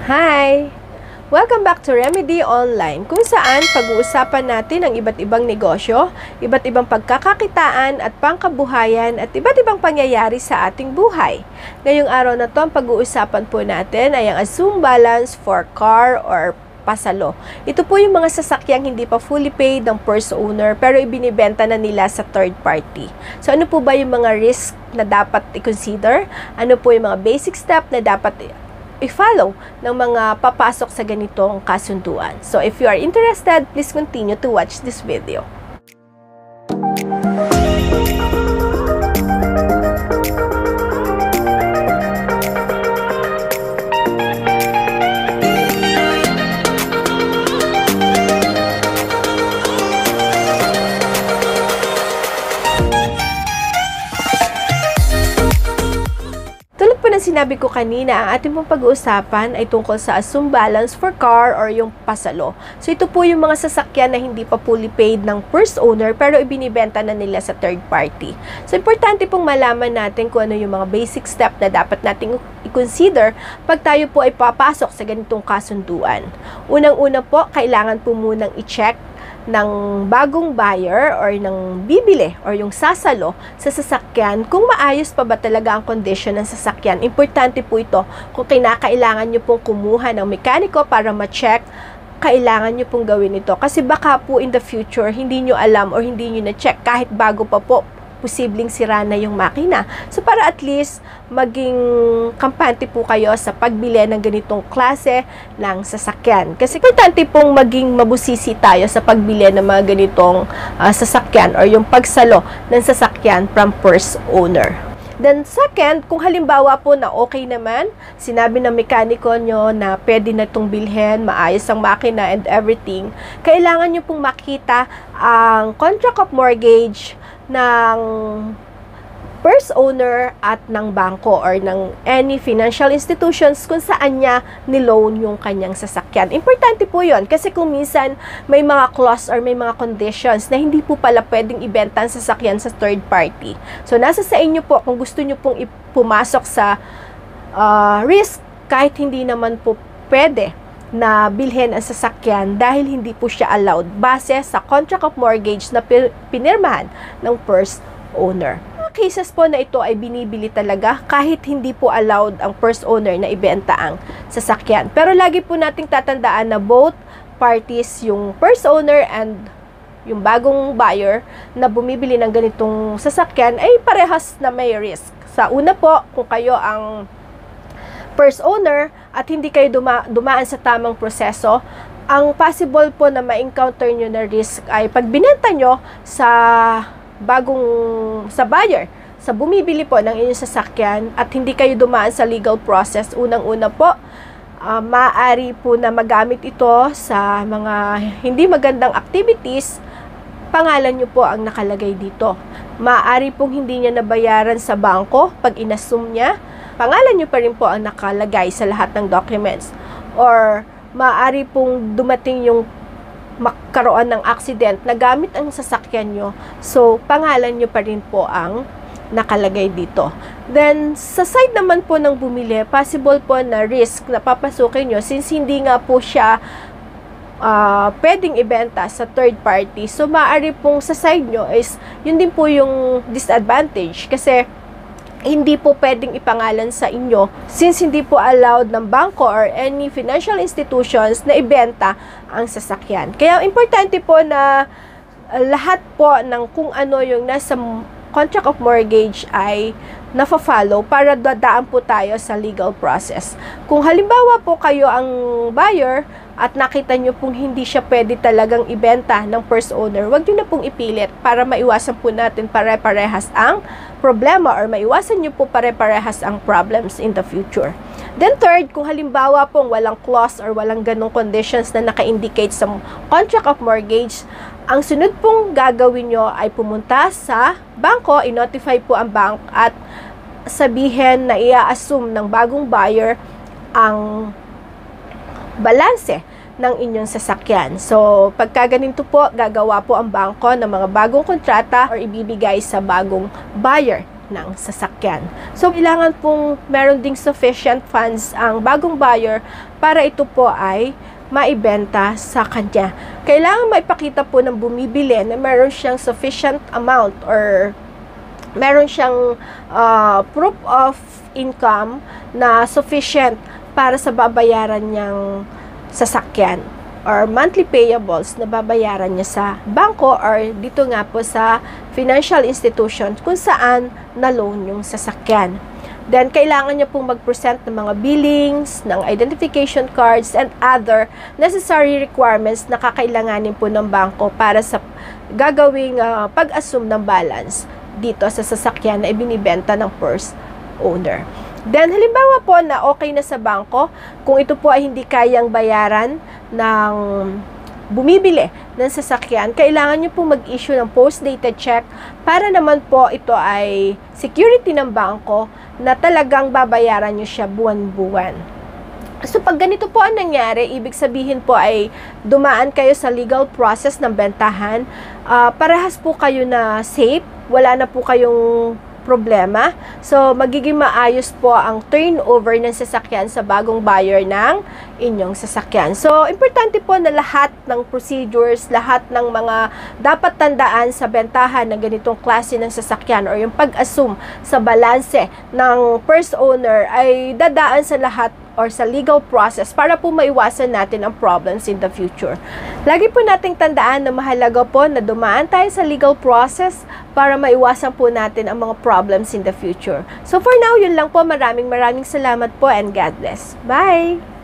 Hi! Welcome back to Remedy Online, kung saan pag-uusapan natin ang iba't ibang negosyo, iba't ibang pagkakakitaan at pangkabuhayan at iba't ibang pangyayari sa ating buhay. Ngayong araw na to, ang pag-uusapan po natin ay ang assume balance for car or pasalo. Ito po yung mga sasakyang hindi pa fully paid ng first owner pero ibinibenta na nila sa third party. So ano po ba yung mga risk na dapat i-consider? Ano po yung mga basic step na dapat i-follow ng mga papasok sa ganitong kasunduan? So if you are interested, please continue to watch this video. Sinabi ko kanina, ang ating pong pag-uusapan ay tungkol sa assume balance for car or yung pasalo. So ito po yung mga sasakyan na hindi pa fully paid ng first owner pero ibinibenta na nila sa third party. So importante pong malaman natin kung ano yung mga basic step na dapat nating i-consider pag tayo po ay papasok sa ganitong kasunduan. Unang-una po, kailangan po munang i-check ng bagong buyer or ng bibili or yung sasalo sa sasakyan kung maayos pa ba talaga ang condition ng sasakyan. Importante po ito kung kinakailangan nyo pong kumuha ng mekaniko para ma-check, kailangan nyo pong gawin ito kasi baka po in the future hindi nyo alam or hindi nyo na-check kahit bago pa po posibleng sira na yung makina. So para at least maging kampante po kayo sa pagbili ng ganitong klase ng sasakyan. Kasi importante pong maging mabusisi tayo sa pagbili ng mga ganitong sasakyan or yung pagsalo ng sasakyan from first owner. Then second, kung halimbawa po na okay naman, sinabi ng mekaniko nyo na pwede na itong bilhin, maayos ang makina and everything, kailangan nyo pong makita ang contract of mortgage ng first owner at ng bangko or ng any financial institutions kung saan niya niloan yung kanyang sasakyan. Importante po yun kasi kung minsan may mga clause or may mga conditions na hindi po pala pwedeng ibenta ang sasakyan sa third party. So nasa sa inyo po kung gusto nyo pong pumasok sa risk kahit hindi naman po pwede na bilhin ang sasakyan dahil hindi po siya allowed base sa contract of mortgage na pinirmahan ng first owner. Mga cases po na ito ay binibili talaga kahit hindi po allowed ang first owner na ibenta ang sasakyan. Pero lagi po nating tatandaan na both parties, yung first owner and yung bagong buyer na bumibili ng ganitong sasakyan ay parehas na may risk. Sa una po, kung kayo ang first owner at hindi kayo dumaan sa tamang proseso, ang possible po na ma-encounter nyo na risk ay pag binenta nyo sa buyer, sa bumibili po ng inyong sasakyan at hindi kayo dumaan sa legal process, unang-una po, maaari po na magamit ito sa mga hindi magandang activities, pangalan nyo po ang nakalagay dito. Maaari pong hindi niya nabayaran sa bangko pag inassume niya, pangalan nyo pa rin po ang nakalagay sa lahat ng documents. Or maaari pong dumating yung magkaroon ng accident na gamit ang sasakyan nyo. So, pangalan nyo pa rin po ang nakalagay dito. Then, sa side naman po ng bumili, possible po na risk na papasukin nyo since hindi nga po siya pwedeng ibenta sa third party. So, maaari pong sa side nyo is, yun din po yung disadvantage kasi hindi po pwedeng ipangalan sa inyo since hindi po allowed ng bangko or any financial institutions na ibenta ang sasakyan. Kaya importante po na lahat po ng kung ano yung nasa contract of mortgage ay nafa-follow para dadaan po tayo sa legal process. Kung halimbawa po kayo ang buyer at nakita nyo pong hindi siya pwede talagang ibenta ng first owner, wag nyo na pong ipilit para maiwasan po natin pare-parehas ang problema or maiwasan nyo po pare-parehas ang problems in the future. Then third, kung halimbawa pong walang clause or walang ganong conditions na naka-indicate sa contract of mortgage, ang sunod pong gagawin nyo ay pumunta sa bangko, i-notify po ang bank at sabihin na i-assume ng bagong buyer ang balanse ng inyong sasakyan. So, pagka ganito po, gagawa po ang bangko ng mga bagong kontrata or ibibigay sa bagong buyer ng sasakyan. So, kailangan pong meron ding sufficient funds ang bagong buyer para ito po ay maibenta sa kanya. Kailangan maipakita po ng bumibili na meron siyang sufficient amount or meron siyang proof of income na sufficient para sa babayaran niyang sasakyan or monthly payables na babayaran niya sa bangko or dito nga po sa financial institution kung saan na-loan yung sasakyan. Then, kailangan niya pong mag-present ng mga billings, ng identification cards, and other necessary requirements na kakailanganin po ng bangko para sa gagawing pag-assume ng balance dito sa sasakyan na ibinibenta ng first owner. Then, halimbawa po na okay na sa bangko, kung ito po ay hindi kayang bayaran ng bumibili ng sasakyan, kailangan nyo po mag-issue ng post-dated check para naman po ito ay security ng bangko na talagang babayaran nyo siya buwan-buwan. So, pag ganito po ang nangyari, ibig sabihin po ay dumaan kayo sa legal process ng bentahan, parehas po kayo na safe, wala na po kayong problema. So, magiging maayos po ang turnover ng sasakyan sa bagong buyer ng inyong sasakyan. So, importante po na lahat ng procedures, lahat ng mga dapat tandaan sa bentahan ng ganitong klase ng sasakyan or yung pag-assume sa balanse ng first owner ay dadaan sa lahat or sa legal process para po maiwasan natin ang problems in the future. Lagi po nating tandaan na mahalaga po na dumaan tayo sa legal process para maiwasan po natin ang mga problems in the future. So for now, yun lang po. Maraming salamat po and God bless. Bye!